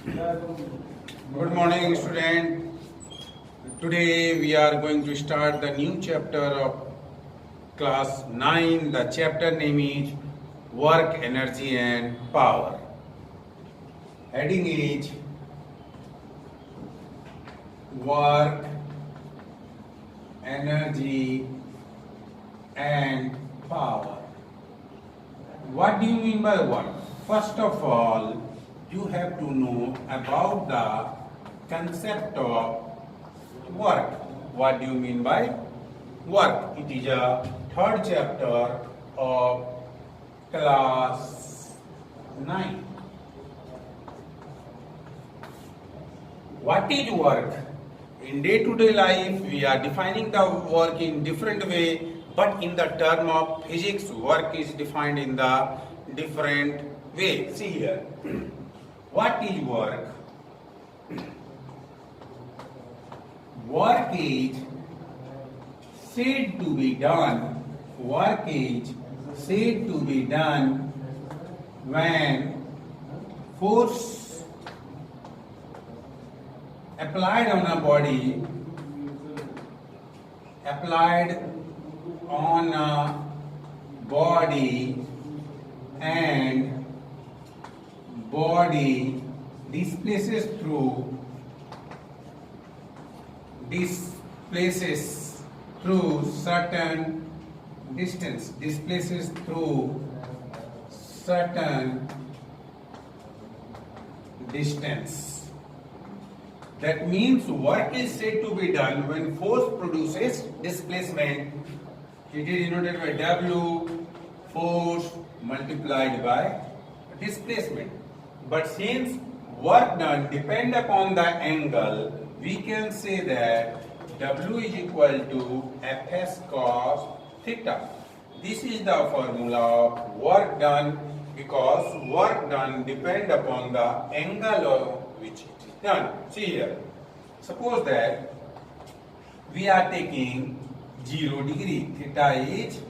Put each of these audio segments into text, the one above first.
Good morning, student. Today we are going to start the new chapter of class 9. The chapter name is Work, Energy and Power. Heading is Work, Energy and Power. What do you mean by work? First of all, you have to know about the concept of work. What do you mean by work? It is a third chapter of class 9. What is work? In day-to-day life, we are defining the work in different way, but in the term of physics, work is defined in the different way. See here. What is work? Work is said to be done. Work is said to be done when force applied on a body, and body displaces through certain distance, That means work is said to be done when force produces displacement. It is denoted by W, force multiplied by displacement. But since work done depend upon the angle, we can say that W is equal to Fs cos theta. This is the formula of work done, because work done depend upon the angle of which it is done. See here. Suppose that we are taking 0 degree. Theta is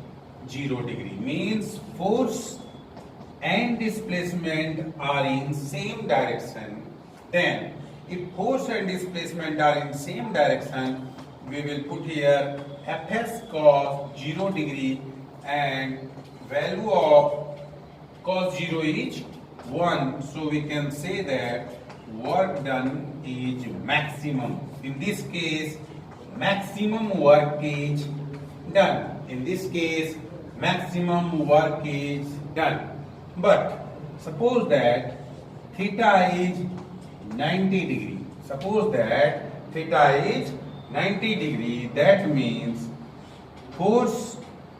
0 degree. Means force and displacement are in same direction. Then if force and displacement are in same direction, we will put here Fs cos 0 degree, and value of cos 0 is 1. So we can say that work done is maximum. In this case, maximum work is done. But suppose that theta is 90 degree. That means force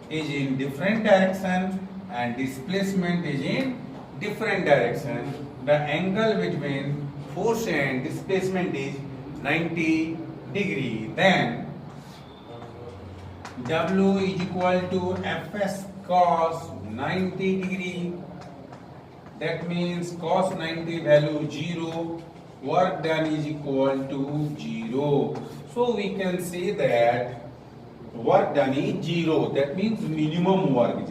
is in different direction and displacement is in different direction. The angle between force and displacement is 90 degree. Then W is equal to Fs cos 90 degree. That means cos 90 value 0. Work done is equal to 0. So we can say that work done is 0. That means minimum work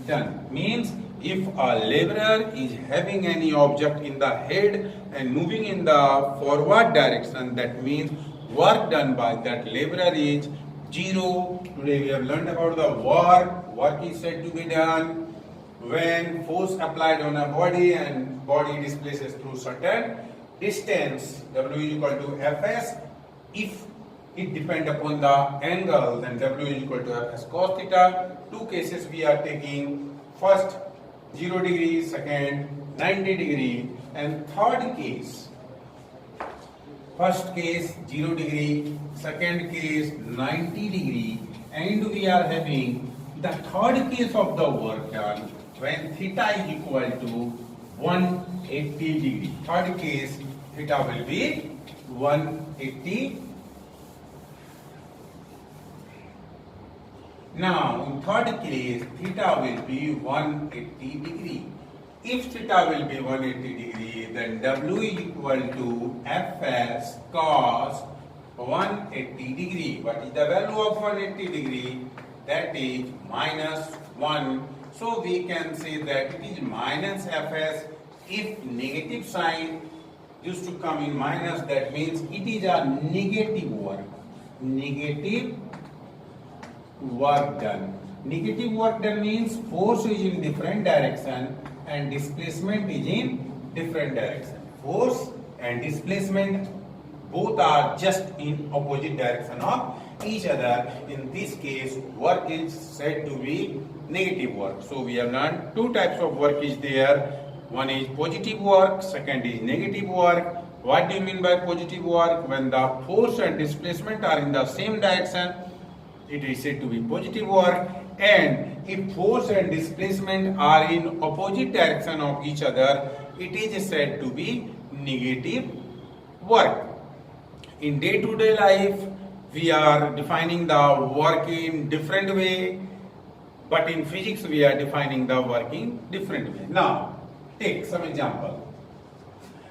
done. Means if a laborer is having any object in the head and moving in the forward direction, that means work done by that laborer is 0. Today we have learned about the work. Work is said to be done when force applied on a body and body displaces through certain distance. W is equal to Fs. If it depends upon the angle, then W is equal to Fs cos theta. Two cases we are taking. First 0 degree, second 90 degree, and third case. First case 0 degree, second case 90 degree, and we are having the third case of the work done when theta is equal to 180 degree. Third case, theta will be 180. Now, in third case, theta will be 180 degree. If theta will be 180 degree, then W is equal to Fs cos 180 degree. What is the value of 180 degree? That is minus 1. So we can say that it is minus Fs If negative sign used to come in minus, that means it is a negative work. Negative work done. Negative work done means force is in different direction and displacement is in different direction. Force and displacement both are just in opposite direction of each other. In this case, work is said to be negative work. So we have learned two types of work is there. One is positive work, second is negative work. What do you mean by positive work? When the force and displacement are in the same direction, it is said to be positive work. And if force and displacement are in opposite direction of each other, it is said to be negative work. In day-to-day life, we are defining the work in different way, but in physics we are defining the work in different way. Now, take some example.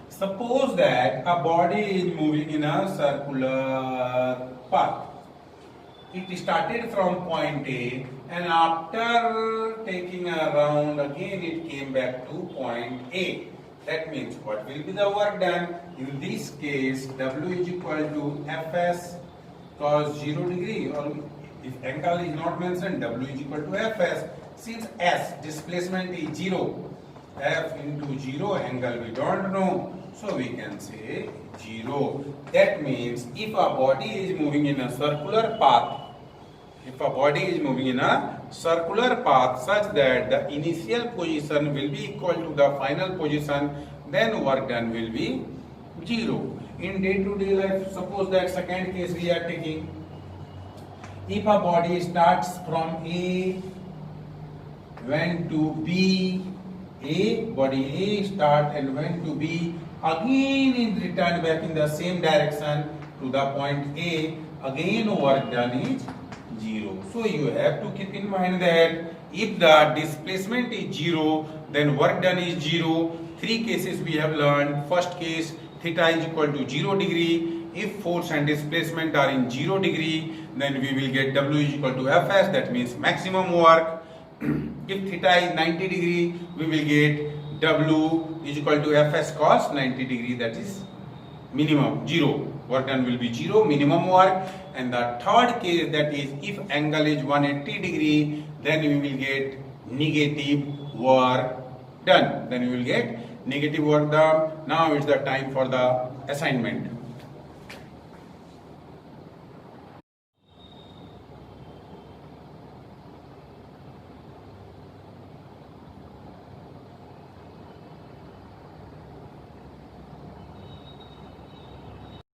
Suppose that a body is moving in a circular path. It started from point A and after taking a round again it came back to point A. That means what will be the work done? In this case, W is equal to Fs cos 0 degree, or if angle is not mentioned, W is equal to Fs. Since S displacement is 0, F into 0 angle we don't know, so we can say 0. That means if a body is moving in a circular path, such that the initial position will be equal to the final position, then work done will be 0. In day-to-day life, suppose that second case we are taking. If a body starts from A, went to B, body A start and went to B, again in return back in the same direction to the point A, again work done is 0. So you have to keep in mind that if the displacement is 0, then work done is 0. Three cases we have learned. First case, theta is equal to 0 degree. If force and displacement are in 0 degree, then we will get W is equal to Fs, that means maximum work. If theta is 90 degree, we will get W is equal to Fs cos 90 degree, that is minimum, 0. Work done will be 0, minimum work. And the third case, that is if angle is 180 degree, then we will get negative work done. Now it's the time for the assignment.